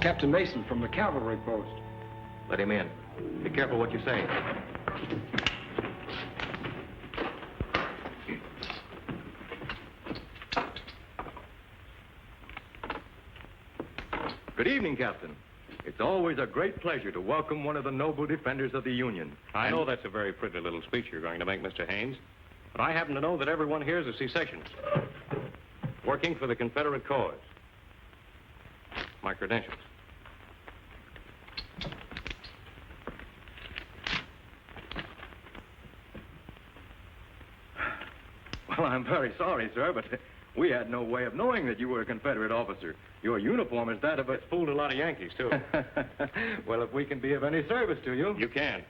Captain Mason from the cavalry post. Let him in. Be careful what you say. Good evening, Captain. It's always a great pleasure to welcome one of the noble defenders of the Union. I know that's a very pretty little speech you're going to make, Mr. Haynes, but I happen to know that everyone here is a secessionist, working for the Confederate cause. My credentials. Well, I'm very sorry, sir, but we had no way of knowing that you were a Confederate officer. Your uniform is that of a... It's fooled a lot of Yankees, too. Well, if we can be of any service to you... You can.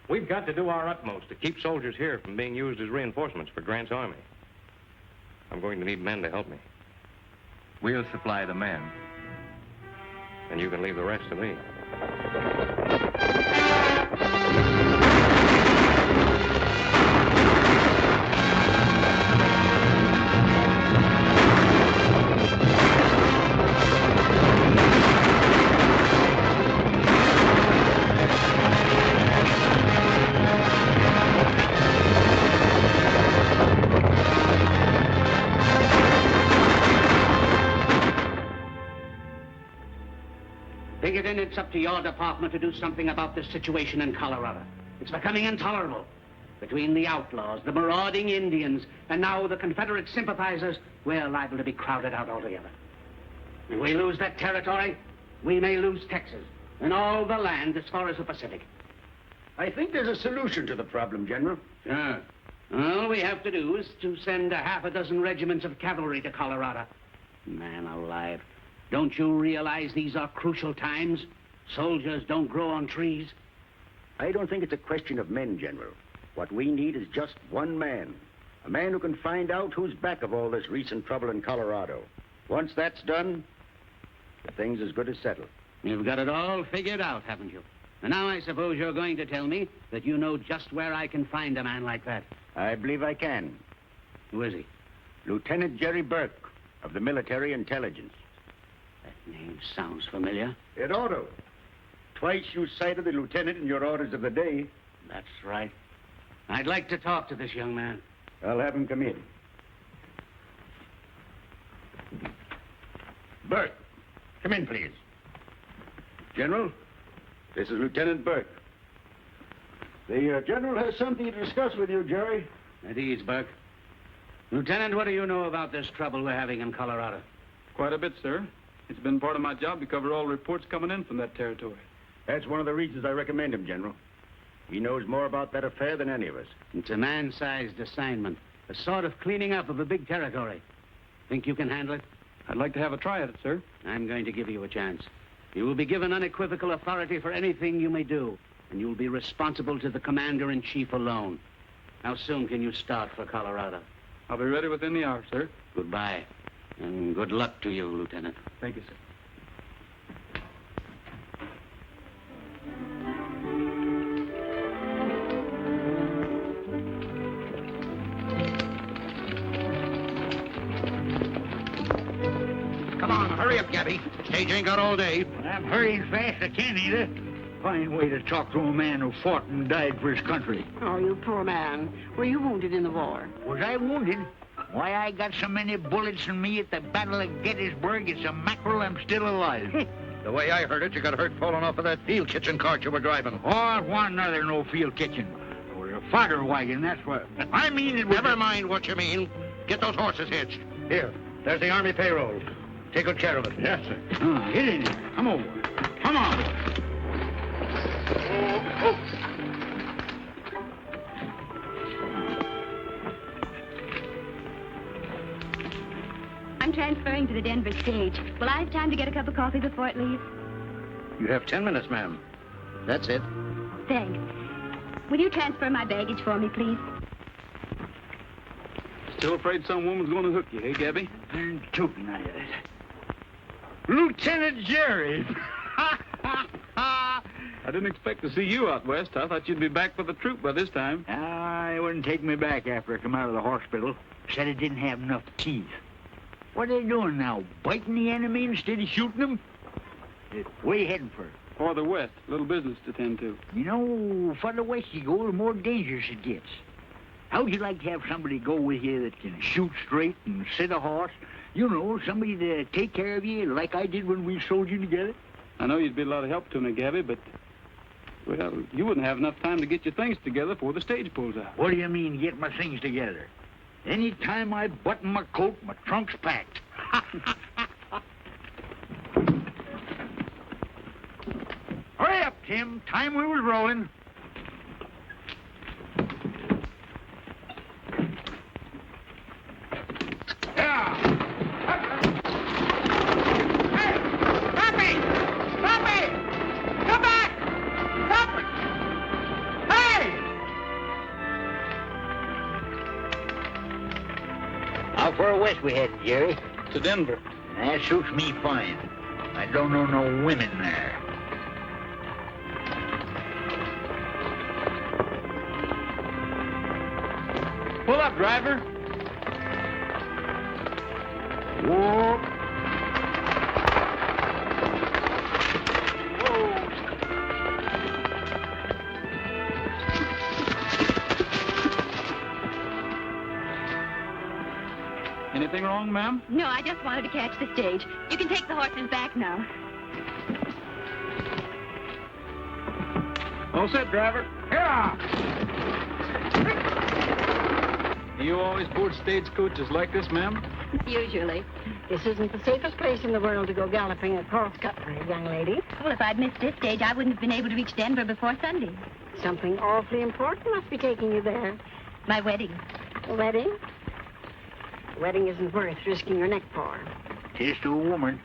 We've got to do our utmost to keep soldiers here from being used as reinforcements for Grant's army. I'm going to need men to help me. We'll supply the men. And you can leave the rest to me. Then it's up to your department to do something about this situation in Colorado. It's becoming intolerable. Between the outlaws, the marauding Indians, and now the Confederate sympathizers, we're liable to be crowded out altogether. If we lose that territory, we may lose Texas and all the land as far as the Pacific. I think there's a solution to the problem, General. Sure. All we have to do is to send a half a dozen regiments of cavalry to Colorado. Man alive. Don't you realize these are crucial times? Soldiers don't grow on trees. I don't think it's a question of men, General. What we need is just one man. A man who can find out who's back of all this recent trouble in Colorado. Once that's done, the thing's as good as settled. You've got it all figured out, haven't you? And now I suppose you're going to tell me that you know just where I can find a man like that. I believe I can. Who is he? Lieutenant Jerry Burke of the Military Intelligence. That name sounds familiar. It ought to. Twice you cited the lieutenant in your orders of the day. That's right. I'd like to talk to this young man. I'll have him come in. Burke, come in, please. General, this is Lieutenant Burke. The General has something to discuss with you, Jerry. At ease, Burke. Lieutenant, what do you know about this trouble we're having in Colorado? Quite a bit, sir. It's been part of my job to cover all reports coming in from that territory. That's one of the reasons I recommend him, General. He knows more about that affair than any of us. It's a man-sized assignment, a sort of cleaning up of a big territory. Think you can handle it? I'd like to have a try at it, sir. I'm going to give you a chance. You will be given unequivocal authority for anything you may do, and you will be responsible to the commander-in-chief alone. How soon can you start for Colorado? I'll be ready within the hour, sir. Goodbye, and good luck to you, Lieutenant. Thank you, sir. Come on, hurry up, Gabby. Stage ain't got all day. I'm hurrying fast I can, either. fine way to talk to a man who fought and died for his country. Oh, you poor man. Were you wounded in the war? Was I wounded? Why, I got so many bullets in me at the Battle of Gettysburg, it's a mackerel I'm still alive. The way I heard it, you got hurt falling off of that field kitchen cart you were driving. Oh, I want another no field kitchen. It was a fodder wagon, that's what. I mean it was... Never mind what you mean. Get those horses hitched. Here, there's the Army payroll. Take good care of it. Yes, sir. Get in here. Come over. Come on. I'm transferring to the Denver stage. Will I have time to get a cup of coffee before it leaves? You have 10 minutes, ma'am. That's it. Thanks. Will you transfer my baggage for me, please? Still afraid some woman's going to hook you, hey, Gabby? And tootin' at it. Lieutenant Jerry! I didn't expect to see you out west. I thought you'd be back for the troop by this time. It wouldn't take me back after I come out of the hospital. Said it didn't have enough teeth. What are they doing now? Biting the enemy instead of shooting them? Where you heading for? Farther west. Little business to tend to. You know, farther west you go, the more dangerous it gets. How'd you like to have somebody go with you that can shoot straight and sit a horse? You know, somebody to take care of you like I did when we sold you together? I know you'd be a lot of help to me, Gabby, but, well, you wouldn't have enough time to get your things together before the stage pulls out. What do you mean, get my things together? Any time I button my coat, my trunk's packed. Hurry up, Tim. Time we was rolling. Yeah. Hey! Stop me! Stop me! Come back! Stop me! Hey! How far west we headed, Jerry? To Denver. That suits me fine. I don't know no women there. Pull up, driver. Whoa. Anything wrong, ma'am? No, I just wanted to catch the stage. You can take the horses back now. All set, driver. Yeah. You always board stagecoaches like this, ma'am? Usually. This isn't the safest place in the world to go galloping at cross country, young lady. Well, if I'd missed this stage, I wouldn't have been able to reach Denver before Sunday. Something awfully important must be taking you there. My wedding. A wedding? A wedding isn't worth risking your neck for. Tis to a woman.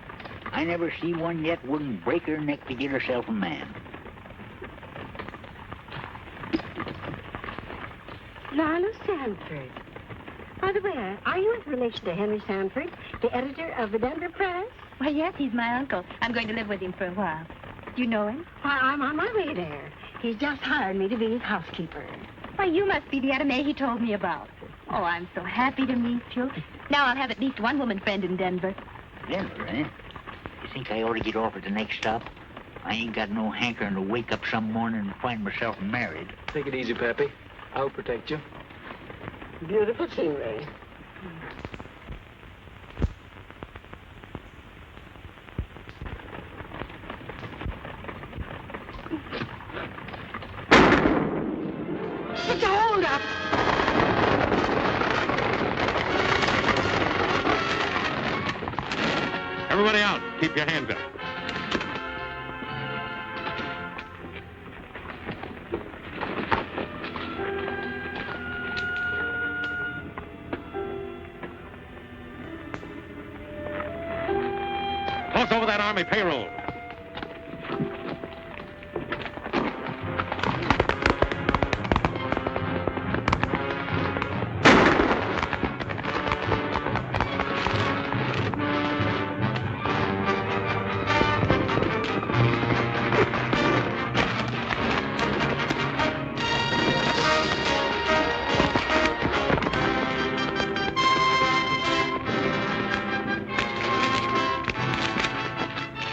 I never see one yet wouldn't break her neck to get herself a man. Lila Sanford. By the way, are you in relation to Henry Sanford, the editor of the Denver Press? Why, yes, he's my uncle. I'm going to live with him for a while. Do you know him? Why, I'm on my way there. He's just hired me to be his housekeeper. Why, you must be the Etta Mae he told me about. Oh, I'm so happy to meet you. Now I'll have at least one woman friend in Denver. Denver, eh? You think I ought to get off at the next stop? I ain't got no hankering to wake up some morning and find myself married. Take it easy, Pappy. I'll protect you. Beautiful scenery. It's a hold-up. Everybody out. Keep your hands up. Toss over that Army payroll.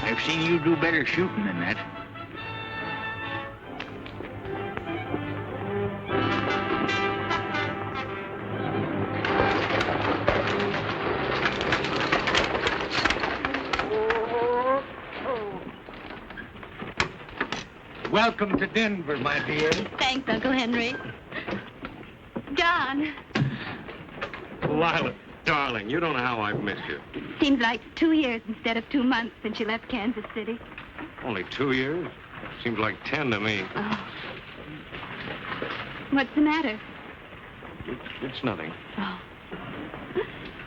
I've seen you do better shooting than that. Welcome to Denver, my dear. Thanks, Uncle Henry. John, Lila, darling, you don't know how I've missed you. seems like 2 years instead of 2 months since you left Kansas City. Only 2 years? Seems like 10 to me. Oh. What's the matter? It's nothing. Oh.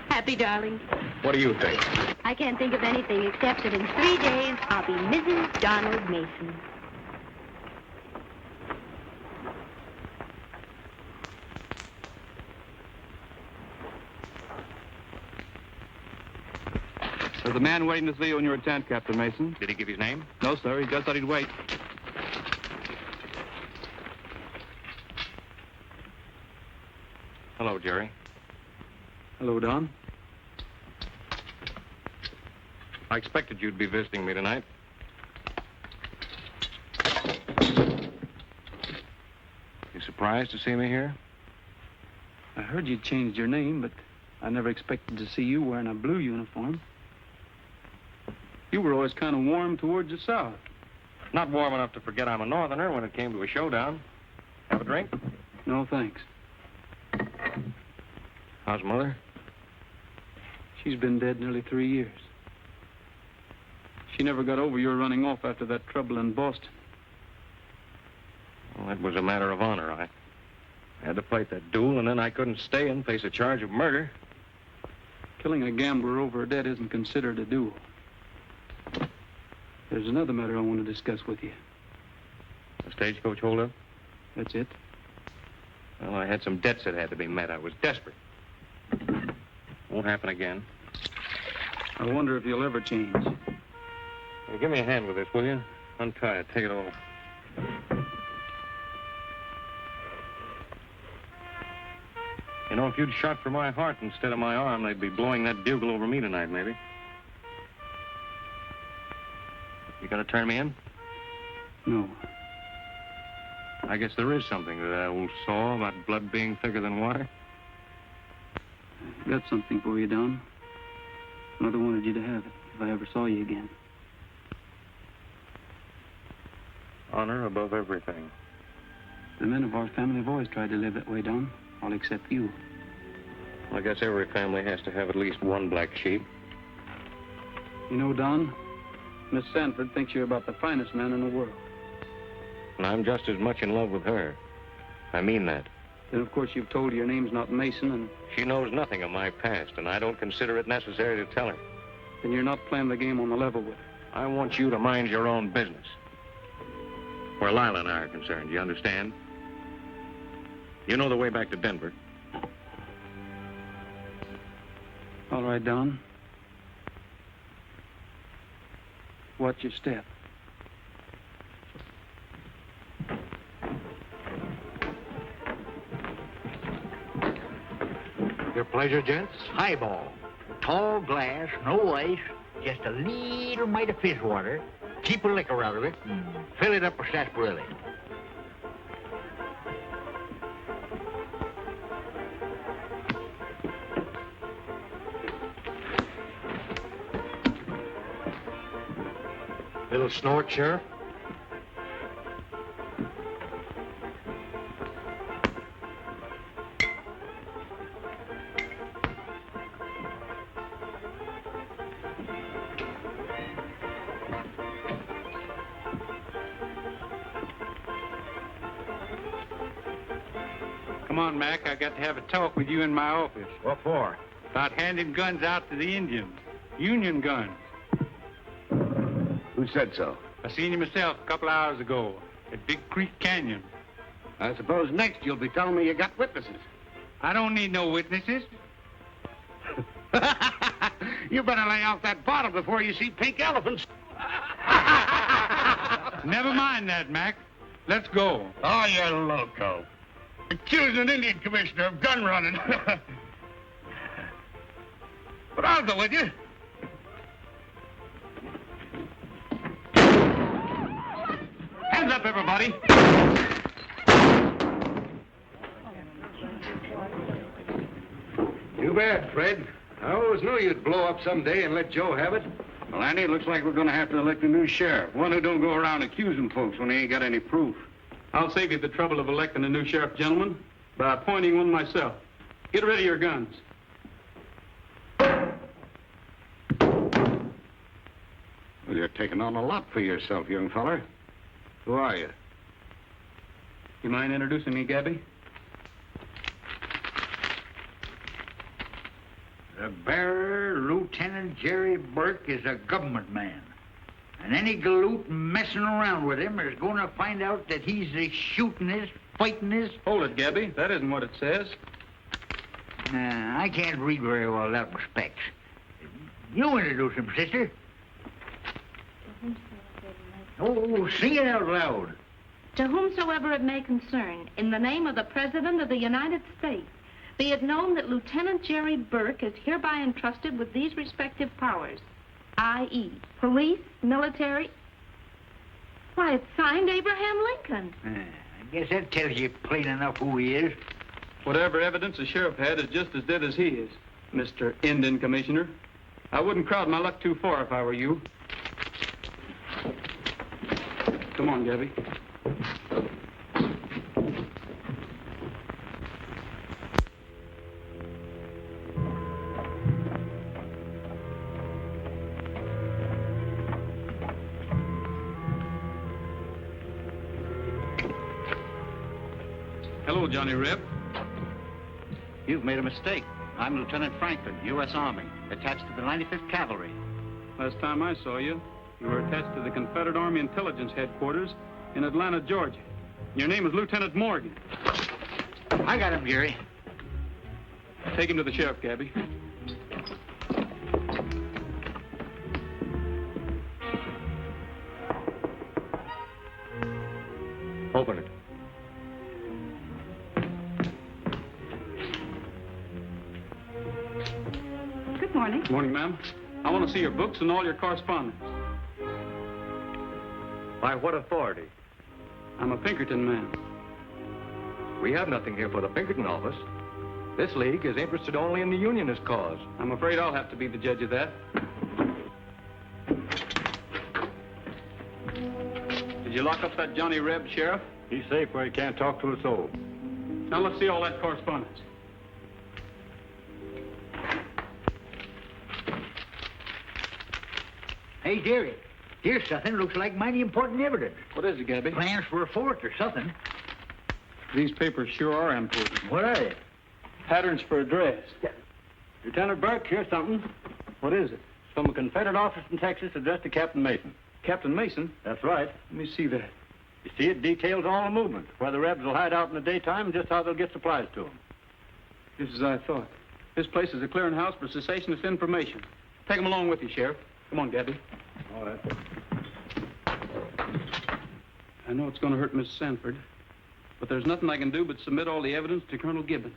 Happy, darling. What do you think? I can't think of anything except that in 3 days I'll be Mrs. Donald Mason. There's a man waiting to see you in your tent, Captain Mason. Did he give his name? No, sir. He just said he'd wait. Hello, Jerry. Hello, Don. I expected you'd be visiting me tonight. You surprised to see me here? I heard you'd changed your name, but I never expected to see you wearing a blue uniform. You were always kind of warm towards the South. Not warm enough to forget I'm a Northerner when it came to a showdown. Have a drink? No, thanks. How's Mother? She's been dead nearly 3 years. She never got over your running off after that trouble in Boston. Well, it was a matter of honor. I had to fight that duel, and then I couldn't stay and face a charge of murder. Killing a gambler over a debt isn't considered a duel. There's another matter I want to discuss with you. The stagecoach holdup? That's it. Well, I had some debts that had to be met. I was desperate. Won't happen again. I wonder if you'll ever change. Well, give me a hand with this, will you? Untie it. Take it off. You know, if you'd shot for my heart instead of my arm, they'd be blowing that bugle over me tonight, maybe. You gonna turn me in? No. I guess there is something to that old saw about blood being thicker than water. Got something for you, Don. Mother wanted you to have it if I ever saw you again. Honor above everything. The men of our family have always tried to live that way, Don. All except you. I guess every family has to have at least one black sheep. You know, Don, Miss Sanford thinks you're about the finest man in the world. And I'm just as much in love with her. I mean that. Then, of course, you've told her your name's not Mason, and She knows nothing of my past, and I don't consider it necessary to tell her. then you're not playing the game on the level with her. I want you to mind your own business. Where Lila and I are concerned, you understand? You know the way back to Denver. All right, Don. Watch your step. Your pleasure, gents. Highball. Tall glass, no ice, just a little mite of fizz water. Keep a liquor out of it and fill it up with sarsaparilla. Little snort, Sheriff? Come on, Mac. I got to have a talk with you in my office. What for? About handing guns out to the Indians. Union guns. Who said so? I seen you myself a couple hours ago at Big Creek Canyon. I suppose next you'll be telling me you got witnesses. I don't need no witnesses. You better lay off that bottle before you see pink elephants. Never mind that, Mac. Let's go. Oh, you're loco. Accusing an Indian commissioner of gun running. But I'll go with you. Hands up, everybody. Too bad, Fred. I always knew you'd blow up someday and let Joe have it. Well, Andy, it looks like we're going to have to elect a new sheriff. One who don't go around accusing folks when they ain't got any proof. I'll save you the trouble of electing a new sheriff, gentlemen, by appointing one myself. Get rid of your guns. Well, you're taking on a lot for yourself, young feller. Who are you? You mind introducing me, Gabby? The bearer, Lieutenant Jerry Burke, is a government man. And any galoot messing around with him is going to find out that he's a shootingest, fightingest. Hold it, Gabby. That isn't what it says. Nah, I can't read very well that respects. You introduce him, sister. Oh, sing it out loud. To whomsoever it may concern, in the name of the President of the United States, be it known that Lieutenant Jerry Burke is hereby entrusted with these respective powers, i.e., police, military. Why, it's signed Abraham Lincoln. I guess that tells you plain enough who he is. Whatever evidence the sheriff had is just as dead as he is, Mr. Indian Commissioner. I wouldn't crowd my luck too far if I were you. Come on, Gabby. Hello, Johnny Reb. You've made a mistake. I'm Lieutenant Franklin, U.S. Army, attached to the 95th Cavalry. Last time I saw you, you were attached to the Confederate Army Intelligence Headquarters in Atlanta, Georgia. Your name is Lieutenant Morgan. I got him, Jerry. Take him to the sheriff, Gabby. Open it. Good morning. Good morning, ma'am. I want to see your books and all your correspondence. By what authority? I'm a Pinkerton man. We have nothing here for the Pinkerton office. This league is interested only in the Unionist cause. I'm afraid I'll have to be the judge of that. Did you lock up that Johnny Reb, Sheriff? He's safe where he can't talk to a soul. Now let's see all that correspondence. Hey, Jerry, here's something looks like mighty important evidence. What is it, Gabby? Plans for a fort or something. These papers sure are important. What are they? Patterns for a dress. Lieutenant Burke, here's something. What is it? It's from a Confederate office in Texas addressed to Captain Mason. Captain Mason? That's right. Let me see that. You see, it details all the movement, where the Rebs will hide out in the daytime and just how they'll get supplies to them. Just as I thought. This place is a clearinghouse for cessationist information. Take them along with you, Sheriff. Come on, Gabby. All right. I know it's going to hurt Miss Sanford, but there's nothing I can do but submit all the evidence to Colonel Gibbons.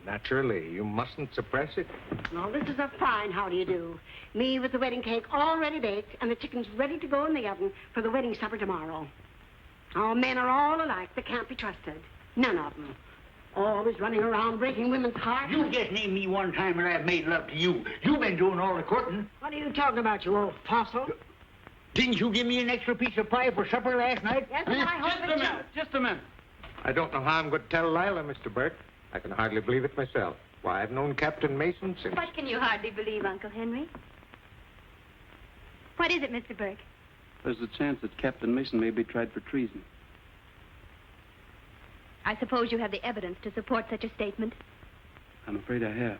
Naturally, you mustn't suppress it. No, this is a fine how do you do. Me with the wedding cake already baked and the chickens ready to go in the oven for the wedding supper tomorrow. Our men are all alike. They can't be trusted. None of them. Always running around breaking women's hearts. You just named me one time when I've made love to you. You've been doing all the courting. What are you talking about, you old fossil? Didn't you give me an extra piece of pie for supper last night? Yes, and I hope Just a minute. Just a minute. I don't know how I'm going to tell Lila, Mr. Burke. I can hardly believe it myself. Why, I've known Captain Mason since... What can you hardly believe, Uncle Henry? What is it, Mr. Burke? There's a chance that Captain Mason may be tried for treason. I suppose you have the evidence to support such a statement. I'm afraid I have.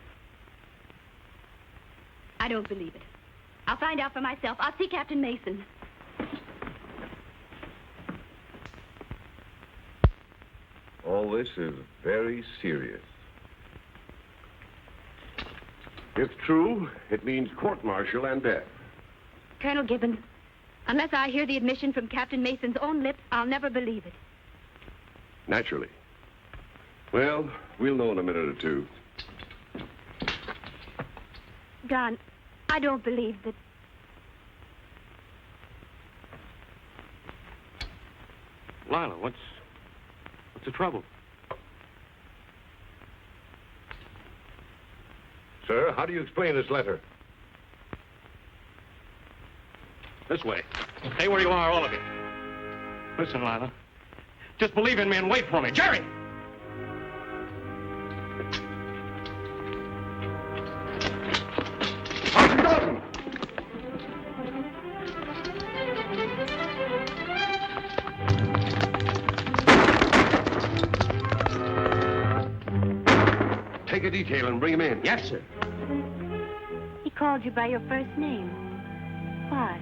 I don't believe it. I'll find out for myself. I'll see Captain Mason. All this is very serious. If true, it means court-martial and death. Colonel Gibbons, unless I hear the admission from Captain Mason's own lips, I'll never believe it. Naturally. Well, we'll know in a minute or two. Don, I don't believe that... Lila, what's the trouble? Sir, how do you explain this letter? This way. Stay where you are, all of you. Listen, Lila. Just believe in me and wait for me. Jerry! Take a detail and bring him in. Yes, sir. He called you by your first name. Why?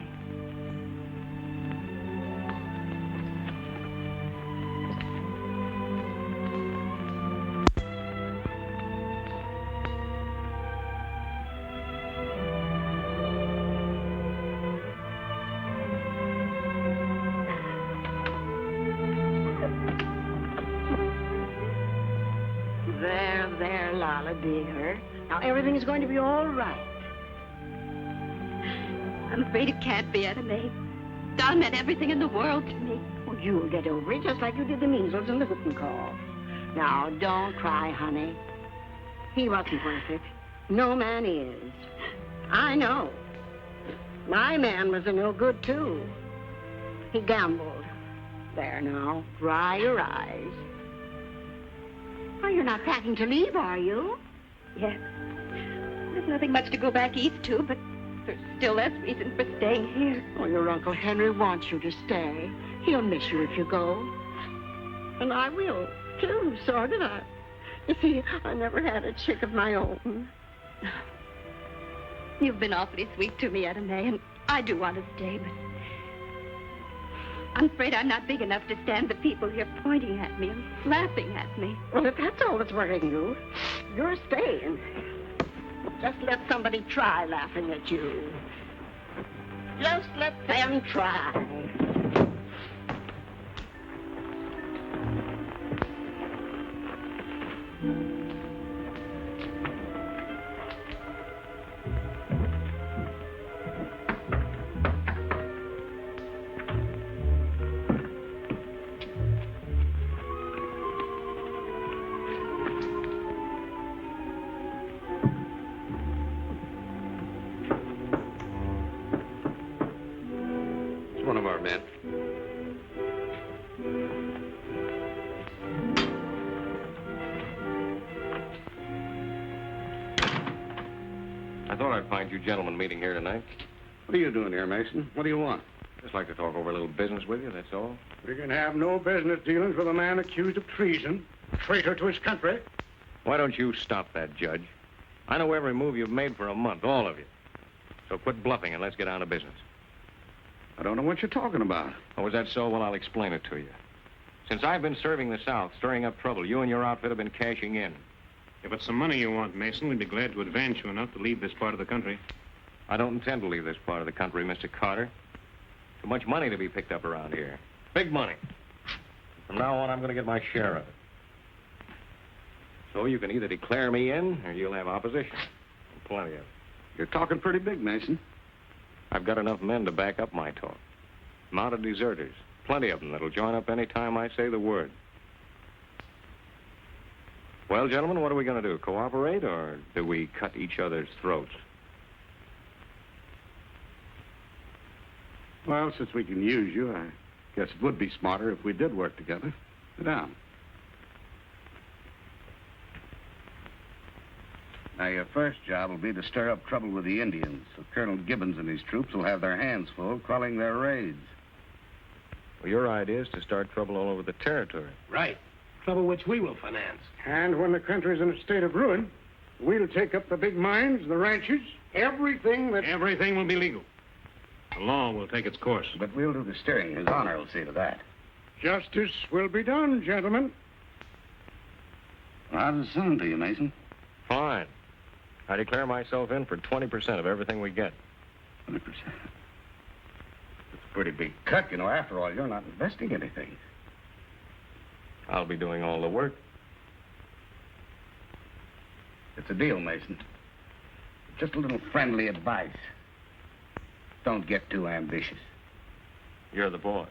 There, Lala, dear. Now, everything is going to be all right. I'm afraid it can't be, Etta May. Don meant everything in the world to me. Well, you'll get over it just like you did the measles and the whooping cough. Now, don't cry, honey. He wasn't worth it. No man is. I know. My man was a no good, too. He gambled. There now, dry your eyes. Oh, you're not packing to leave, are you? Yes. There's nothing much to go back east to, but there's still less reason for staying here. Oh, your Uncle Henry wants you to stay. He'll miss you if you go. And I will, too, sort of. You see, I never had a chick of my own. You've been awfully sweet to me, Etta May, and I do want to stay, but I'm afraid I'm not big enough to stand the people here pointing at me and laughing at me. Well, if that's all that's worrying you, you're staying. Just let somebody try laughing at you. Just let them try. One of our men. I thought I'd find you gentlemen meeting here tonight. What are you doing here, Mason? What do you want? Just like to talk over a little business with you, that's all. We can have no business dealings with a man accused of treason, a traitor to his country. Why don't you stop that, Judge? I know every move you've made for a month, all of you. So quit bluffing and let's get down to business. I don't know what you're talking about. Oh, is that so? Well, I'll explain it to you. Since I've been serving the South, stirring up trouble, you and your outfit have been cashing in. If it's some money you want, Mason, we'd be glad to advance you enough to leave this part of the country. I don't intend to leave this part of the country, Mr. Carter. Too much money to be picked up around here. Big money. From now on, I'm going to get my share of it. So you can either declare me in, or you'll have opposition. And plenty of it. You're talking pretty big, Mason. I've got enough men to back up my talk. Mounted deserters. Plenty of them that'll join up any time I say the word. Well, gentlemen, what are we going to do? Cooperate, or do we cut each other's throats? Well, since we can use you, I guess it would be smarter if we did work together. Sit down. Now, your first job will be to stir up trouble with the Indians, so Colonel Gibbons and his troops will have their hands full quelling their raids. Well, your idea is to start trouble all over the territory. Right. Trouble which we will finance. And when the country's in a state of ruin, we'll take up the big mines, the ranches, everything that... Everything will be legal. The law will take its course. But we'll do the steering. His Honor will see to that. Justice will be done, gentlemen. Well, how does it sound to you, Mason? Fine. I declare myself in for 20% of everything we get. 20%? That's a pretty big cut. You know, after all, you're not investing anything. I'll be doing all the work. It's a deal, Mason. Just a little friendly advice. Don't get too ambitious. You're the boss.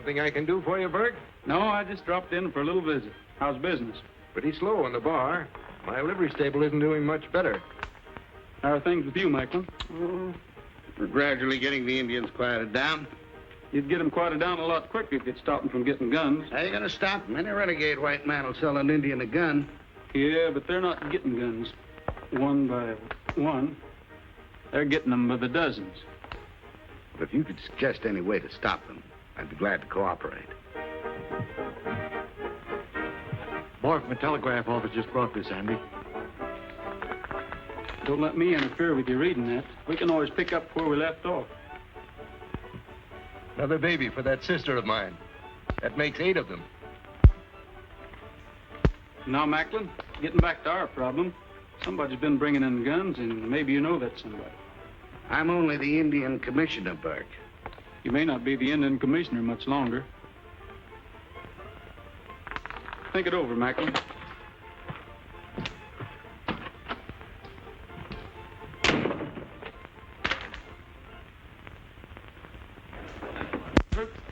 Something I can do for you, Burke? No, I just dropped in for a little visit. How's business? Pretty slow in the bar. My livery stable isn't doing much better. How are things with you, Macklin? We're gradually getting the Indians quieted down. You'd get them quieted down a lot quicker if you'd stop them from getting guns. How you going to stop them? Any renegade white man will sell an Indian a gun. Yeah, but they're not getting guns one by one. They're getting them by the dozens. But if you could suggest any way to stop them, I'd be glad to cooperate. Boy from the telegraph office just brought this, Andy. Don't let me interfere with you reading that. We can always pick up where we left off. Another baby for that sister of mine. That makes 8 of them. Now, Macklin, getting back to our problem, somebody's been bringing in guns, and maybe you know that somebody. I'm only the Indian commissioner, Burke. You may not be the Indian commissioner much longer. Think it over, Macklin.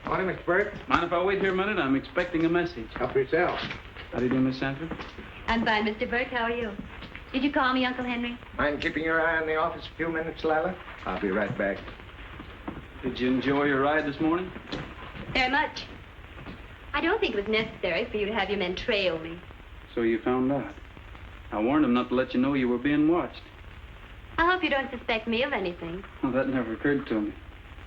Morning, Mr. Burke. Mind if I wait here a minute? I'm expecting a message. Help yourself. How do you do, Miss Sanford? I'm fine, Mr. Burke. How are you? Did you call me, Uncle Henry? Mind keeping your eye on the office a few minutes, Lila? I'll be right back. Did you enjoy your ride this morning? Very much. I don't think it was necessary for you to have your men trail me. So you found out. I warned them not to let you know you were being watched. I hope you don't suspect me of anything. Well, that never occurred to me.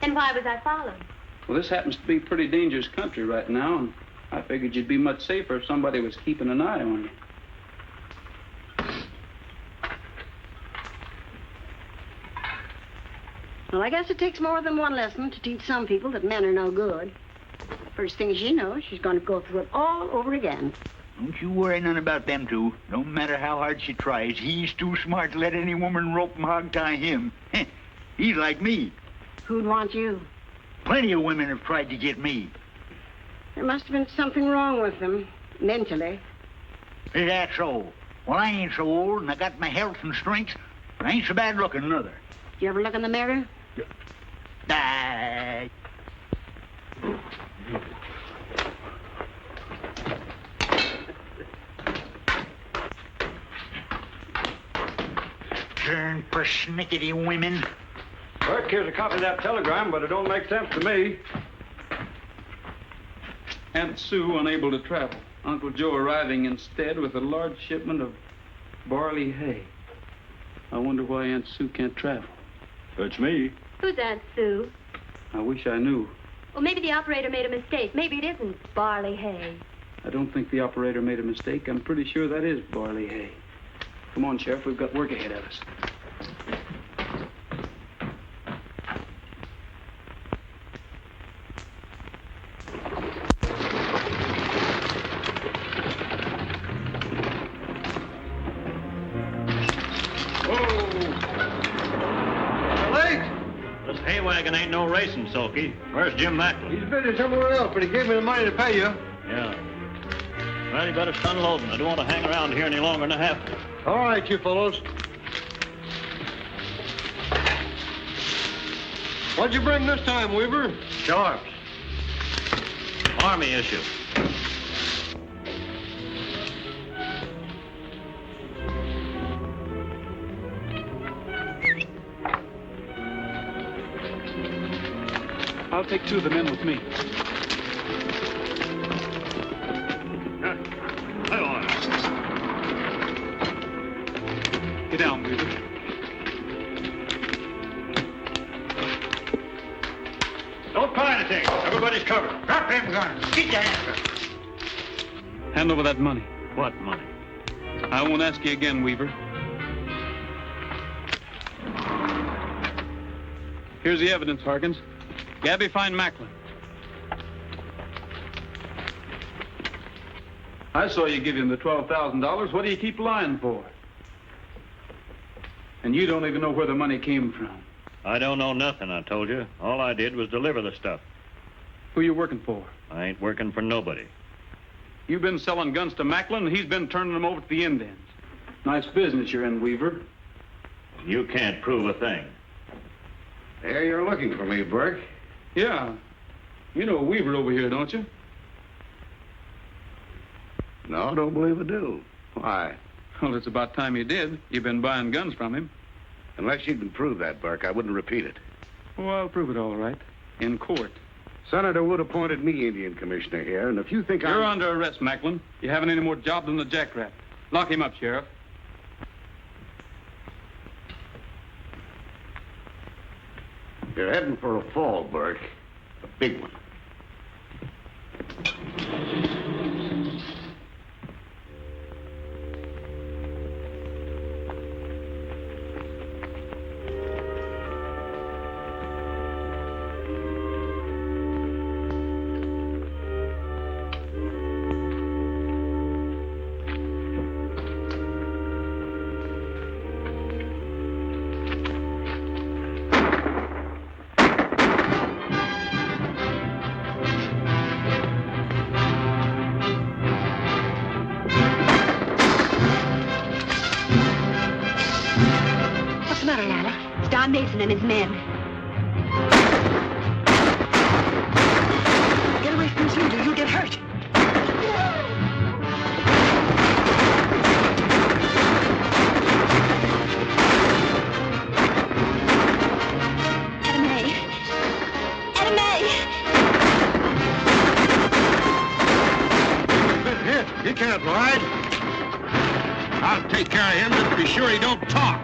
Then why was I followed? Well, this happens to be pretty dangerous country right now, and I figured you'd be much safer if somebody was keeping an eye on you. Well, I guess it takes more than one lesson to teach some people that men are no good. First thing she knows, she's going to go through it all over again. Don't you worry none about them two. No matter how hard she tries, he's too smart to let any woman rope and hog-tie him. He's like me. Who'd want you? Plenty of women have tried to get me. There must have been something wrong with them, mentally. Is that so? Well, I ain't so old, and I got my health and strength, but I ain't so bad looking, neither. You ever look in the mirror? Die. Turn persnickety women. Burke, here's a copy of that telegram, but it don't make sense to me. Aunt Sue unable to travel. Uncle Joe arriving instead with a large shipment of barley hay. I wonder why Aunt Sue can't travel. That's me. Who's Aunt Sue? I wish I knew. Well, maybe the operator made a mistake. Maybe it isn't barley hay. I don't think the operator made a mistake. I'm pretty sure that is barley hay. Come on, Sheriff. We've got work ahead of us. Wagon ain't no racing, Sulky. Where's Jim Macklin? He's busy somewhere else, but he gave me the money to pay you. Yeah. Well, you better start unloading. I don't want to hang around here any longer than I have to. All right, you fellows. What'd you bring this time, Weaver? Sharps. Army issue. I'll take 2 of the men with me. Get down, Weaver. Don't try anything. Everybody's covered. Drop them guns. Get your hands up. Hand over that money. What money? I won't ask you again, Weaver. Here's the evidence, Harkins. Gabby, find Macklin. I saw you give him the $12,000. What do you keep lying for? And you don't even know where the money came from. I don't know nothing, I told you. All I did was deliver the stuff. Who you working for? I ain't working for nobody. You've been selling guns to Macklin, and he's been turning them over to the Indians. Nice business you're in, Weaver. You can't prove a thing. There you're looking for me, Burke. Yeah. You know Weaver over here, don't you? No, I don't believe I do. Why? Well, it's about time you did. You've been buying guns from him. Unless you can prove that, Burke, I wouldn't repeat it. Oh, I'll prove it all right. In court. Senator Wood appointed me Indian commissioner here, and if you think You're under arrest, Macklin. You haven't any more job than the jackrabbit. Lock him up, Sheriff. You're heading for a fall, Burke. A big one. Mason and his men. Get away from this window. You'll get hurt. He can't ride. I'll take care of him, just be sure he don't talk.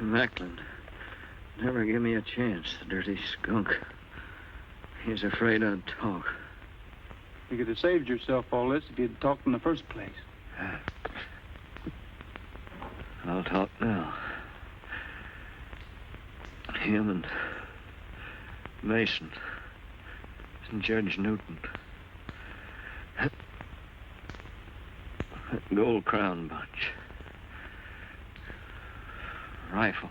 Macklin. Never give me a chance, the dirty skunk. He's afraid I'd talk. You could have saved yourself all this if you'd talked in the first place. I'll talk now. Him and Mason and Judge Newton. That gold crown bunch. Rifles.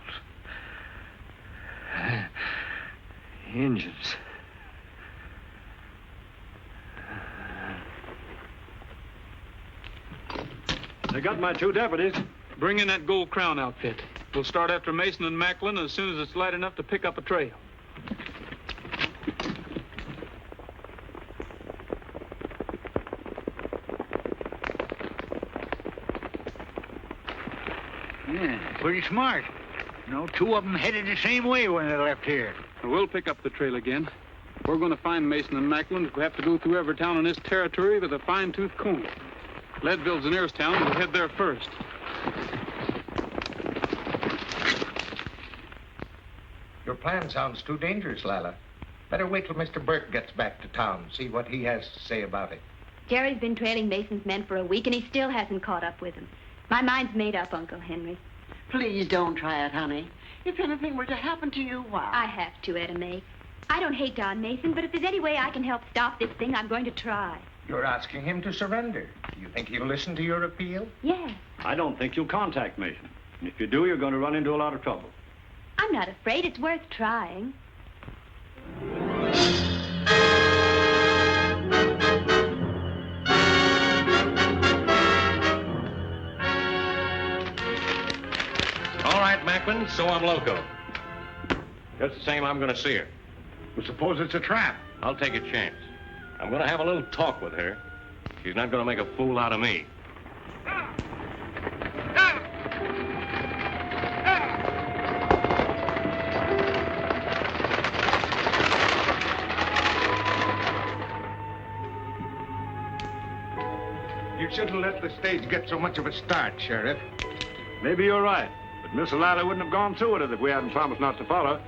Engines. They got my 2 deputies. Bring in that gold crown outfit. We'll start after Mason and Macklin as soon as it's light enough to pick up a trail. Yeah, pretty smart. You know, 2 of them headed the same way when they left here. We'll pick up the trail again. We're going to find Mason and Macklin if we have to go through every town in this territory with a fine-tooth comb. Leadville's the nearest town. We'll head there first. Your plan sounds too dangerous, Lila. Better wait till Mr. Burke gets back to town, see what he has to say about it. Jerry's been trailing Mason's men for a week, and he still hasn't caught up with them. My mind's made up, Uncle Henry. Please don't try it, honey. If anything were to happen to you, why? I have to, Etta May. I don't hate Don Mason, but if there's any way I can help stop this thing, I'm going to try. You're asking him to surrender. Do you think he'll listen to your appeal? Yes. I don't think you'll contact Mason. And if you do, you're going to run into a lot of trouble. I'm not afraid. It's worth trying. All right, Macklin, so I'm loco. Just the same, I'm going to see her. Well, suppose it's a trap. I'll take a chance. I'm going to have a little talk with her. She's not going to make a fool out of me. You shouldn't let the stage get so much of a start, Sheriff. Maybe you're right. But Miss O'Leary wouldn't have gone through with it if we hadn't promised not to follow.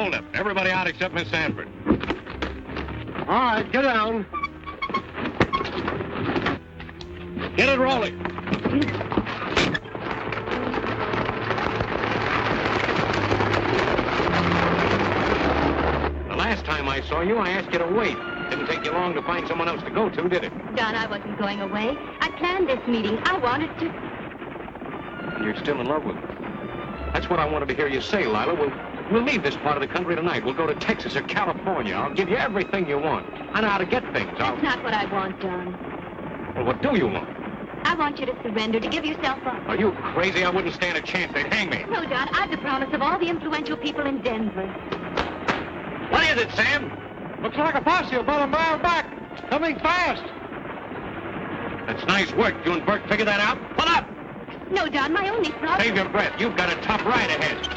hold up. Everybody out except Miss Sanford. All right, get down. Get it rolling. The last time I saw you, I asked you to wait. Didn't take you long to find someone else to go to, did it? Don, I wasn't going away. I planned this meeting. I wanted to... You're still in love with me. That's what I wanted to hear you say, Lila. We'll leave this part of the country tonight. We'll go to Texas or California. I'll give you everything you want. I know how to get things. That's not what I want, Don. Well, what do you want? I want you to surrender, to give yourself up. Are you crazy? I wouldn't stand a chance. They'd hang me. No, Don, I've the promise of all the influential people in Denver. What is it, Sam? Looks like a posse about a mile back. Coming fast. That's nice work. You and Burke figured that out? Pull up! No, Don, my only problem... Save your breath. You've got a tough ride ahead.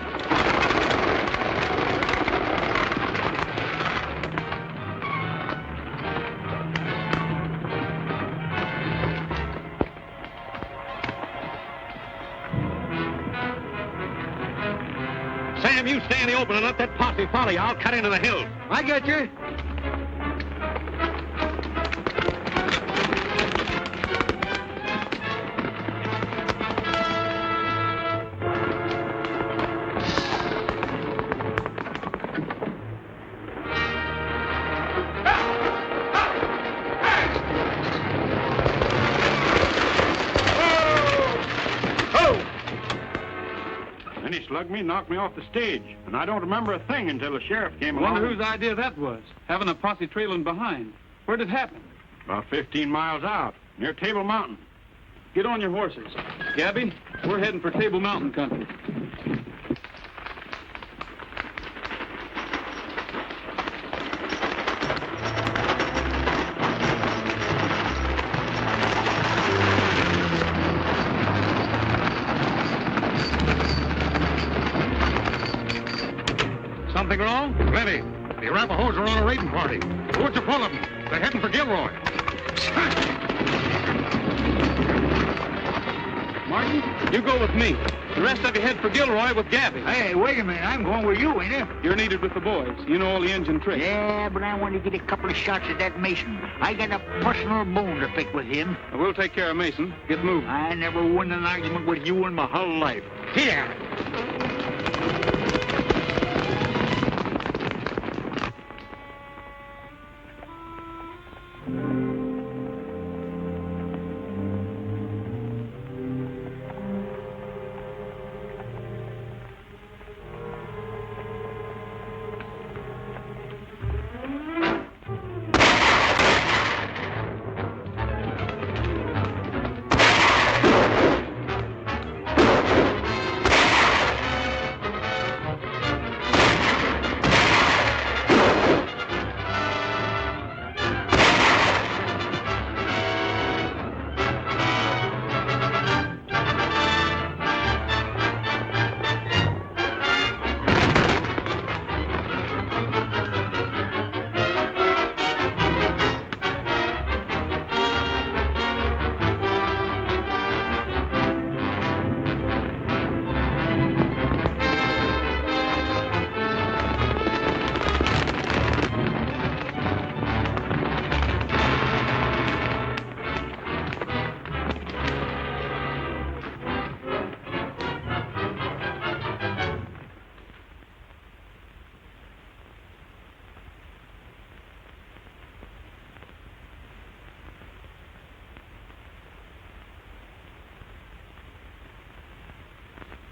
Sam, you stay in the open and let that posse follow you. I'll cut into the hills. I get you. Then he slugged me, knocked me off the stage. And I don't remember a thing until the sheriff came I along. wonder whose idea that was, having a posse trailing behind. Where'd it happen? About 15 miles out, near Table Mountain. Get on your horses. Gabby, we're heading for Table Mountain country. Something wrong? Plenty. The Arapahoes are on a raiding party. What's a full of them? They're heading for Gilroy. Martin, you go with me. The rest of you head for Gilroy with Gabby. Hey, wait a minute. I'm going with you, ain't I? You're needed with the boys. You know all the engine tricks. Yeah, but I want to get a couple of shots at that Mason. I got a personal bone to pick with him. We'll take care of Mason. Get moving. I never won an argument with you in my whole life. Here.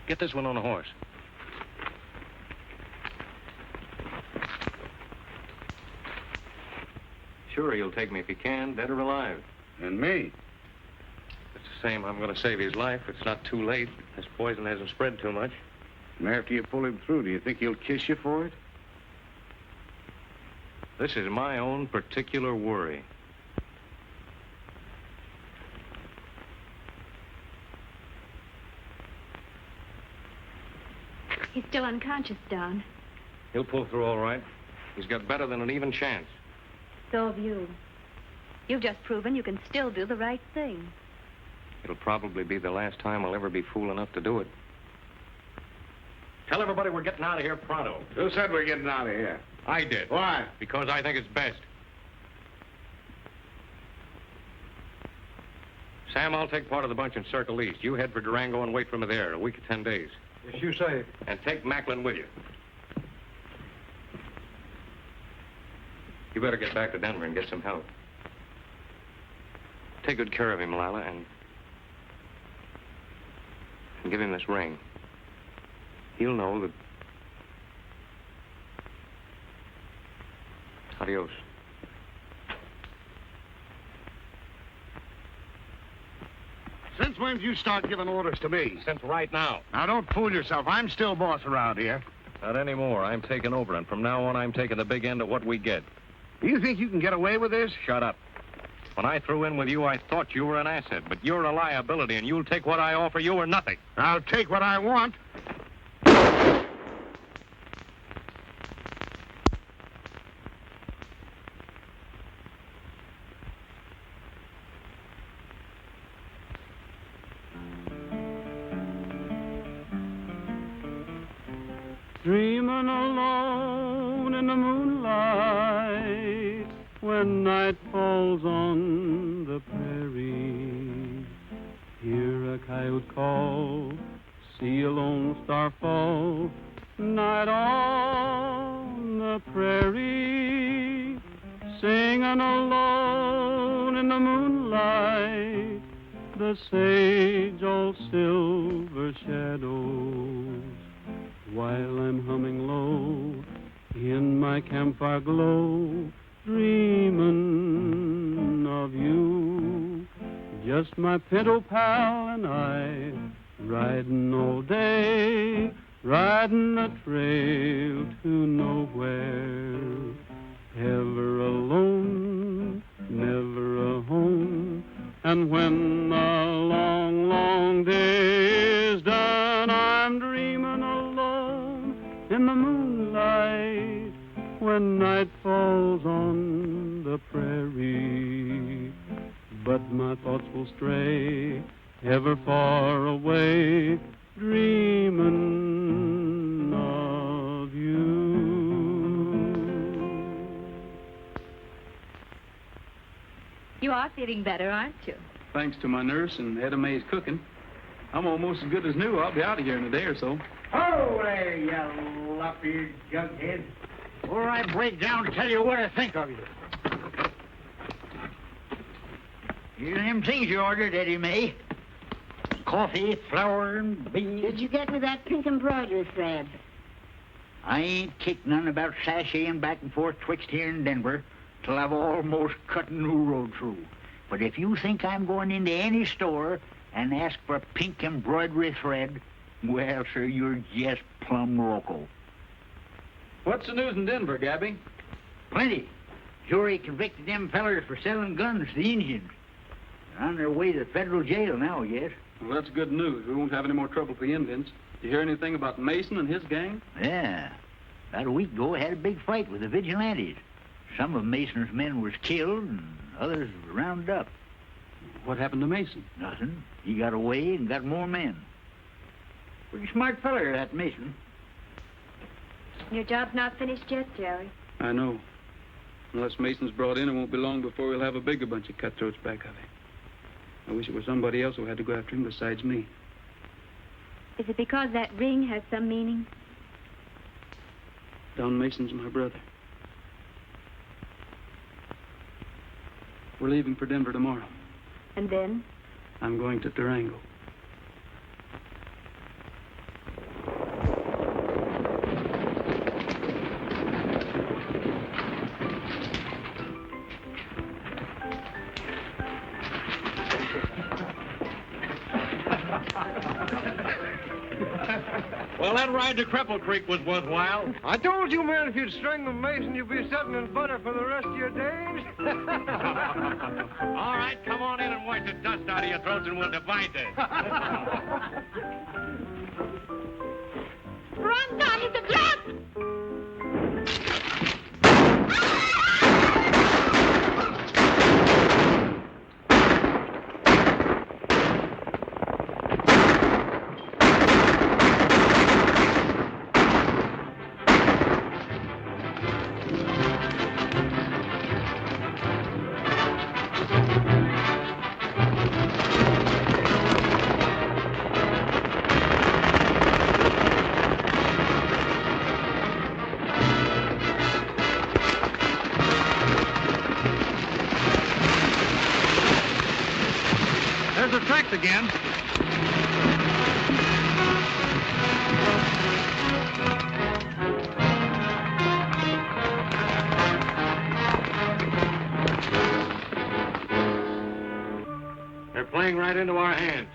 Get this one on a horse. Sure, he'll take me if he can, dead or alive. And me. It's the same. I'm going to save his life. It's not too late. This poison hasn't spread too much. And after you pull him through, do you think he'll kiss you for it? This is my own particular worry. He's still unconscious, Don. He'll pull through all right. He's got better than an even chance. So have you. You've just proven you can still do the right thing. It'll probably be the last time I'll ever be fool enough to do it. Tell everybody we're getting out of here pronto. Who said we're getting out of here? I did. Why? Because I think it's best. Sam, I'll take part of the bunch and circle east. You head for Durango and wait for me there a week or 10 days. Yes, you say. And take Macklin with you. You better get back to Denver and get some help. Take good care of him, Lila, and give him this ring. He'll know that... Adios. Since when did you start giving orders to me? Since right now. Now, don't fool yourself. I'm still boss around here. Not anymore. I'm taking over, and from now on, I'm taking the big end of what we get. Do you think you can get away with this? Shut up. When I threw in with you, I thought you were an asset, but you're a liability, and you'll take what I offer you or nothing. I'll take what I want. Dreaming alone in the moonlight when night falls on the prairie. Hear a coyote call, see a lone star fall, night on the prairie. Singing alone in the moonlight, the sage all silver shadows. While I'm humming low in my campfire glow, dreaming of you. Just my pinto pal and I, riding all day, riding the trail to nowhere. Ever alone, never a home, and when the long, long day is done, I'm dreaming alone in the moonlight when night falls on the prairie. But my thoughts will stray ever far away, dreaming of you. You are feeling better, aren't you? Thanks to my nurse and Etta Mae's cooking. I'm almost as good as new. I'll be out of here in a day or so. Oh, there, you lop-eared jughead. Before I break down to tell you what I think of you. Here's them things you ordered, Eddie Mae. Coffee, flour, and beans. Did you get me that pink embroidery thread? I ain't kicked none about sashaying back and forth twixt here and Denver till I've almost cut a new road through. But if you think I'm going into any store and ask for pink embroidery thread, well, sir, you're just plumb loco. What's the news in Denver, Gabby? Plenty. Jury convicted them fellers for selling guns to the Indians. They're on their way to the federal jail now, I guess. Well, that's good news. We won't have any more trouble with the Indians. Did you hear anything about Mason and his gang? Yeah. About a week ago, I had a big fight with the vigilantes. Some of Mason's men was killed, and others were rounded up. What happened to Mason? Nothing. He got away and got more men. Pretty smart feller, that Mason. Your job's not finished yet, Jerry. I know. Unless Mason's brought in, it won't be long before we'll have a bigger bunch of cutthroats back of him. I wish it was somebody else who had to go after him besides me. Is it because that ring has some meaning? Don Mason's my brother. We're leaving for Denver tomorrow. And then? I'm going to Durango. Well, that ride to Cripple Creek was worthwhile. I told you, man, if you'd string the Mason, you'd be sitting in butter for the rest of your days. All right, come on in and wash the dust out of your throats and we'll divide this. Run, Don, it's a trap! playing right into our hands.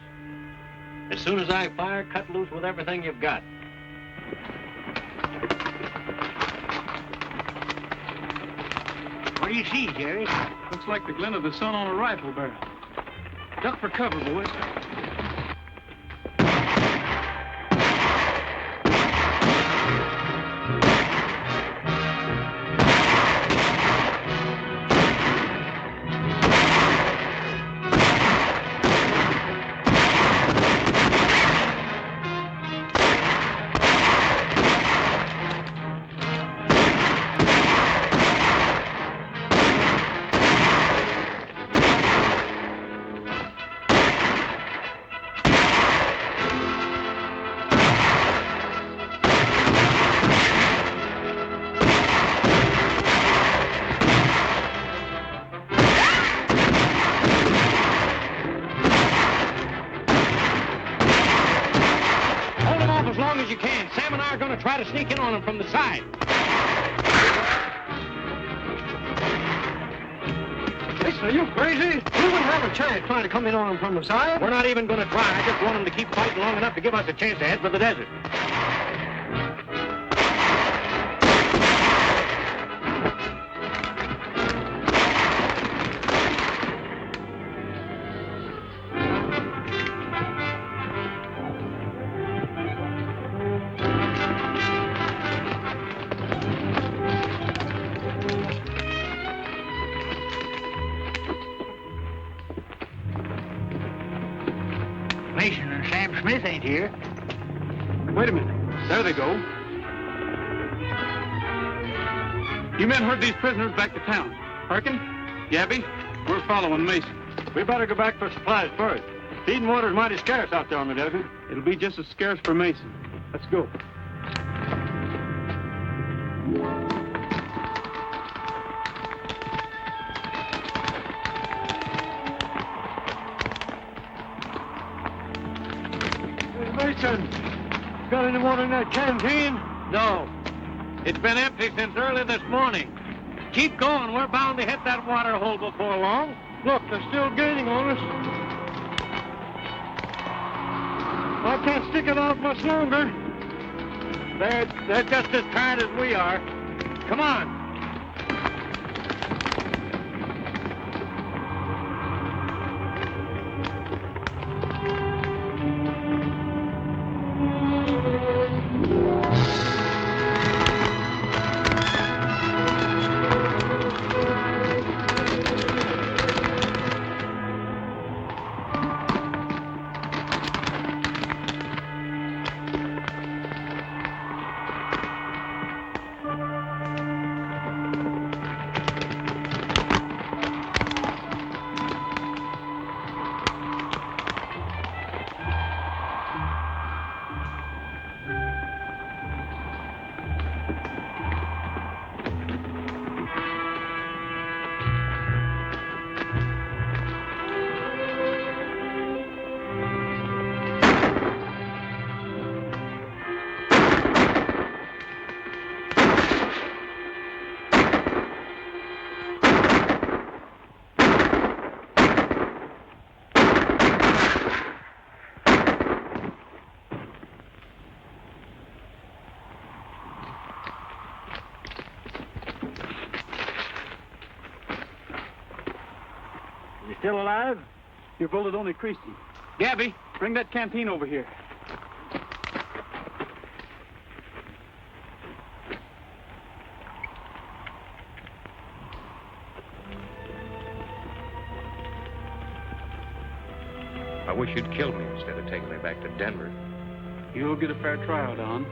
As soon as I fire, cut loose with everything you've got. What do you see, Jerry? Looks like the glint of the sun on a rifle barrel. Duck for cover, boys. Try to sneak in on him from the side. Listen, are you crazy? We wouldn't have a chance trying to come in on him from the side. We're not even going to try. I just want him to keep fighting long enough to give us a chance to head for the desert. Mason and Sam Smith ain't here. Wait a minute. There they go. You men herd these prisoners back to town. Harkin, Gabby, we're following Mason. We better go back for supplies first. Feed and water's mighty scarce out there on the desert. It'll be just as scarce for Mason. Let's go. Mason, got any water in that canteen? No. It's been empty since early this morning. Keep going. We're bound to hit that water hole before long. Look, they're still gaining on us. I can't stick it out much longer. They're just as tired as we are. Come on. Still alive? Your bullet only creased him. Gabby, bring that canteen over here. I wish you'd killed me instead of taking me back to Denver. You'll get a fair trial, Don.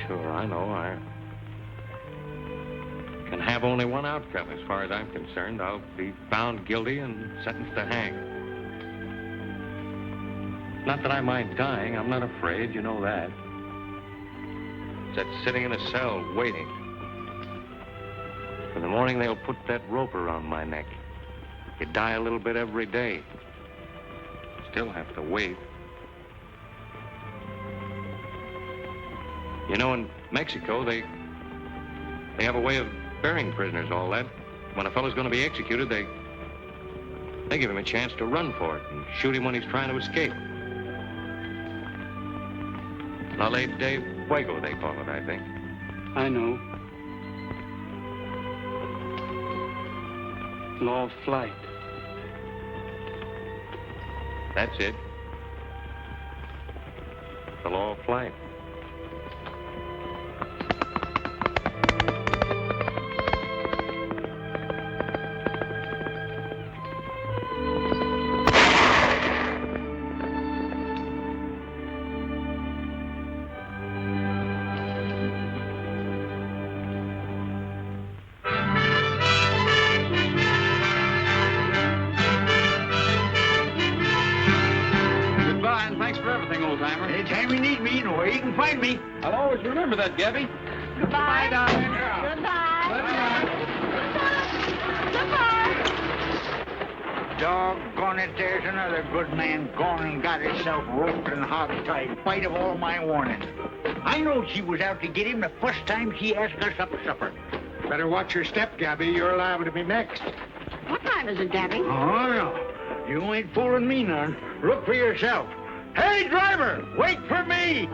Sure, I know. I can have only one outcome. As far as I'm concerned, I'll be found guilty and sentenced to hang. Not that I mind dying. I'm not afraid. You know that. It's that sitting in a cell waiting. In the morning, they'll put that rope around my neck. You die a little bit every day. Still have to wait. You know, in Mexico, they have a way of burying prisoners, all that. When a fellow's going to be executed, They give him a chance to run for it and shoot him when he's trying to escape. La Ley de Fuego, they call it, I think. I know. Law of flight. That's it. The law of flight. Anytime you need me, you know where you can find me. I'll always remember that, Gabby. Goodbye, darling. Goodbye. Doggone it, there's another good man gone and got himself roped and hog-tied in spite of all my warning. I know she was out to get him the first time she asked us up to supper. Better watch your step, Gabby. You're liable to be next. What time is it, Gabby? Oh, no. You ain't fooling me none. Look for yourself. Hey, driver, wait for me!